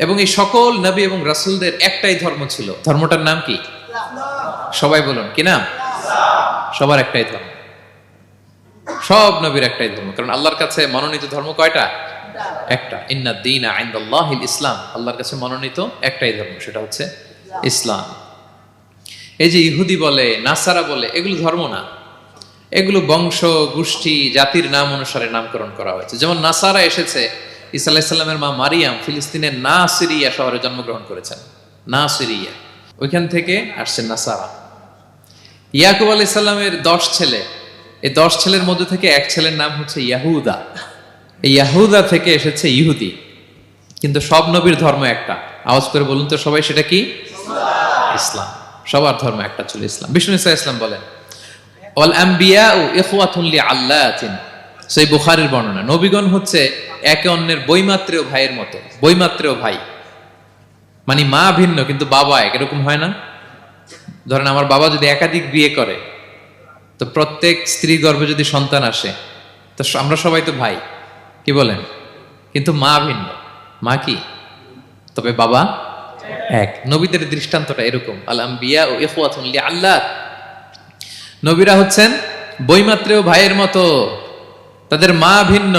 এবং এই সকল নবী এবং রাসূলদের একটাই ধর্ম ছিল। ধর্মটার নাম কি? সবাই বলুন, কি নাম? সবার একটাই ধর্ম, সব নবীর একটাই ধর্ম। কারণ আল্লাহর কাছে মনোনীত ধর্ম কয়টা? একটা। ইন্না দীনা ইনদাল্লাহিল ইসলাম, আল্লাহর কাছে মনোনীত একটাই ধর্ম, সেটা হচ্ছে ইসলাম। এই যে ইহুদি বলে, নাসারা বলে, এগুলো ধর্ম না, এগুলো বংশ গোষ্ঠী জাতির নাম অনুসারে নামকরণ করা হয়েছে। যেমন নাসারা এসেছে, ঈসা আলাইহিস সালামের মা মারিয়াম ফিলিস্তিনের নাসিরিয়া শহরে জন্মগ্রহণ করেছেন। নাসিরিয়া, ওইখান থেকে আসছে নাসারা। ইয়াকুব আলাইহিস সালামের 10 ছেলে, এই 10 ছেলের মধ্যে থেকে এক ছেলের নাম হচ্ছে ইয়াহুদা। এই ইয়াহুদা থেকে এসেছে ইহুদি। কিন্তু সব নবীর ধর্ম একটা। আওয়াজ করে বলুন তো সবাই, সেটা কি? ইসলাম। সবার ধর্ম একটা ছিল, ইসলাম। বিষ্ণু ইসা ইসলাম বলেন, ওয়াল আম্বিয়াউ ইখওয়াতুন লিআল্লাতিন, সেই বুখারীর বর্ণনা, নবীগণ হচ্ছে একে অন্যের বৈমাত্রেয় ভাইয়ের মতো। বৈমাত্রেয় ভাই মানে মা ভিন্ন কিন্তু বাবা এক, এরকম হয় না? ধরেন আমার বাবা যদি একাধিক বিয়ে করে, তো প্রত্যেক স্ত্রী গর্ভে যদি সন্তান আসে, তো আমরা সবাই তো ভাই, কি বলেন? কিন্তু মা ভিন্ন। মা কি? তবে বাবা এক। নবীদের দৃষ্টান্তটা এরকম, আল আম্বিয়া ও ইখওয়াতুন লিআল্লাত, নবীরা হচ্ছেন বৈমাত্রেয় ভাইয়ের মতো, তাদের মা ভিন্ন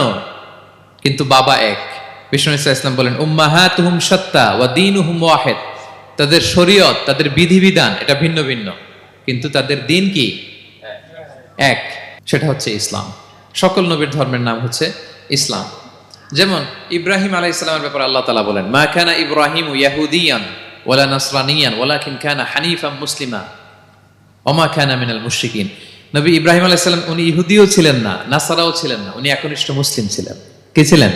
কিন্তু বাবা এক। বিষ্ণু ইসলাম বলেন, উম্মাহাতুহুম শাত্তা ওয়া দীনুহুম ওয়াহিদ, তাদের শরীয়ত, তাদের বিধিবিধান এটা ভিন্ন ভিন্ন, কিন্তু তাদের দিন কি? এক, সেটা হচ্ছে ইসলাম। সকল নবীর ধর্মের নাম হচ্ছে ইসলাম। যেমন ইব্রাহিম আলাইহিস সালামের ব্যাপারে আল্লাহ তাআলা বলেন, মা কানা ইব্রাহিমু ইয়াহুদিয়ান ওয়ালা নাসরানিয়ান ওয়ালাকিন কানা হানিফাম মুসলিমা ওয়া মা কানা মিনাল মুশরিকিন। নবী ইব্রাহিম আলাইহিস সালাম উনি ইহুদিও ছিলেন না, নাসারাও ছিলেন না, উনি একনিষ্ঠ মুসলিম ছিলেন। কি ছিলেন?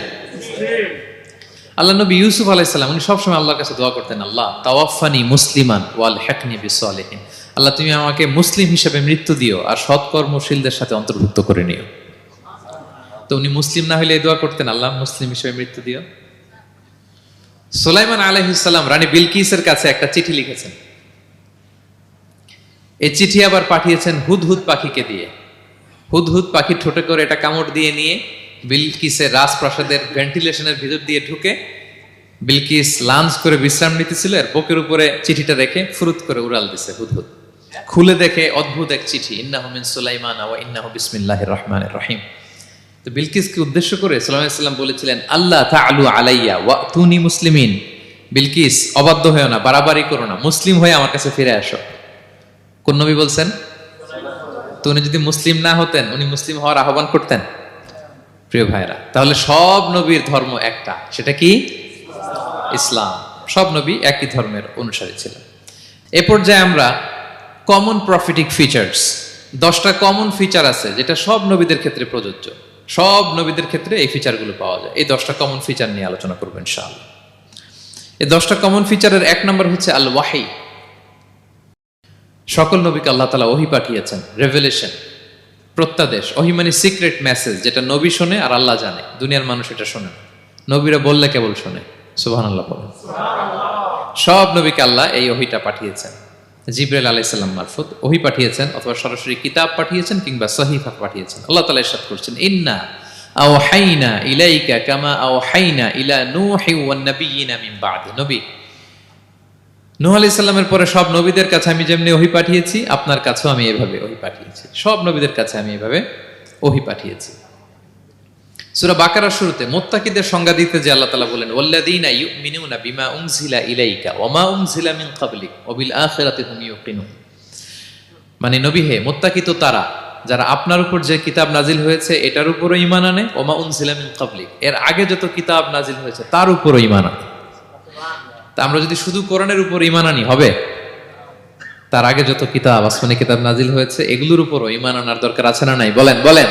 আল্লাহ নবী ইউসুফ আলাইহিস সালাম উনি সবসময় আল্লাহর কাছে দোয়া করতেন, আল্লাহ তাওয়াফানি মুসলিমান ওয়াল হিকনি বিসসালিহিন, আল্লাহ তুমি আমাকে মুসলিম হিসেবে মৃত্যু দিও আর সৎকর্মশীলদের সাথে অন্তর্ভুক্ত করে নিও। তো উনি মুসলিম না হলে এই দোয়া করতেন, আল্লাহ মুসলিম হিসেবে মৃত্যু দিও। সুলাইমান আলাইহিস সালাম রানী বিলকিসের কাছে একটা চিঠি লিখেছেন। এই চিঠি আবার পাঠিয়েছেন হুদহুদ পাখিকে দিয়ে। হুদহুদ পাখি ঠোঁটে করে এটা কামড় দিয়ে নিয়ে বিলকিসের রাজপ্রাসাদের ভেন্টিলেশনের ভিতর দিয়ে ঢুকে, বিলকিস লাঞ্চ করে বিশ্রাম নিতেছিল, এর বুকের উপরে চিঠিটা রেখে ফুরুত করে উড়াল দিছে হুদহুদ। খুলে দেখে অদ্ভুত এক চিঠি, ইন্নাহু মিন সুলাইমান ওয়া ইন্নাহু বিসমিল্লাহির রহমানির রহিম। তো বিলকিসকে উদ্দেশ্য করে সাল্লাল্লাহু আলাইহি ওয়াসাল্লাম বলেছিলেন, আল্লাহ তাআলু আলাইয়া ওয়াতুনি মুসলিমিন, বিলকিস অবাধ্য হয়েও না, বাড়াবাড়ি করো না, মুসলিম হয়ে আমার কাছে ফিরে আসো। কোন নবী বলছেন? তো উনি যদি মুসলিম না হতেন, উনি মুসলিম হওয়ার আহ্বান করতেন? প্রিয় ভাইরা, তাহলে সব নবীর ধর্ম একটা, সেটা কি? ইসলাম। সব নবী একই ধর্মের অনুসারী ছিলেন। এ পর্যায়ে আমরা কমন প্রফিটিক ফিচার্স, 10টা কমন ফিচার আছে যেটা সব নবীদের ক্ষেত্রে প্রযোজ্য। সব নবীদের ক্ষেত্রে এই ফিচারগুলো পাওয়া যায়। এই 10টা কমন ফিচার নিয়ে আলোচনা করবো ইনশাআল্লাহ। এই 10টা কমন ফিচারের 1 নম্বর হচ্ছে আল ওয়াহি। সকল নবীকে আল্লাহ তাআলা ওহী পাঠিয়েছেন, রেভেলেশন, প্রত্যাদেশ। ওহী মানে সিক্রেট মেসেজ, যেটা নবী শোনে আর আল্লাহ জানে, দুনিয়ার মানুষ এটা শোনে না। নবীরা বললে কেবল শোনে। সুবহানাল্লাহ বলেন। সব নবীকে আল্লাহ এই ওহীটা পাঠিয়েছেন, জিবরাইল আলাইহিস সালাম মারফত ওহী পাঠিয়েছেন, অথবা সরাসরি কিতাব পাঠিয়েছেন, কিংবা সহিফা পাঠিয়েছেন। আল্লাহ তাআলা ইরশাদ করছেন, ইন্না আওহাইনা ইলাইকা কামা আওহাইনা ইলা নূহি ওয়ান নাবিয়িনা মিন বাদি। নবী নূহ আলাইহিস সালামের পরে সব নবীদের কাছে আমি যেমনি ওহী পাঠিয়েছি, আপনার কাছেও আমি এভাবে ওহী পাঠিয়েছি। সব নবীদের কাছে আমি এভাবে ওহী পাঠিয়েছি। সূরা বাকারার শুরুতে মুত্তাকিদের সংজ্ঞা দিতে যে আল্লাহ তাআলা বলেন, ওয়াল্লাযীনা ইউমিনুনা বিমা উনজিলা ইলাইকা ওয়া মা উনজিলা মিন ক্বাবলিক ওয়া বিল আখিরাতি হুম ইউকিনুন। মানে নবী হে, মুত্তাকি তো তারা যারা আপনার উপর যে কিতাব নাজিল হয়েছে এটার উপরও ঈমান আনে, ওয়া মা উনজিলা মিন ক্বাবলিক, এর আগে যত কিতাব নাজিল হয়েছে তার উপরও ঈমান আনে। তা আমরা যদি শুধু কোরআনের উপর ঈমান আনি হবে? তার আগে যত কিতাব, আসমানি কিতাব নাজিল হয়েছে এগুলোর উপরও ঈমান আনার দরকার আছে না নাই? বলেন বলেন।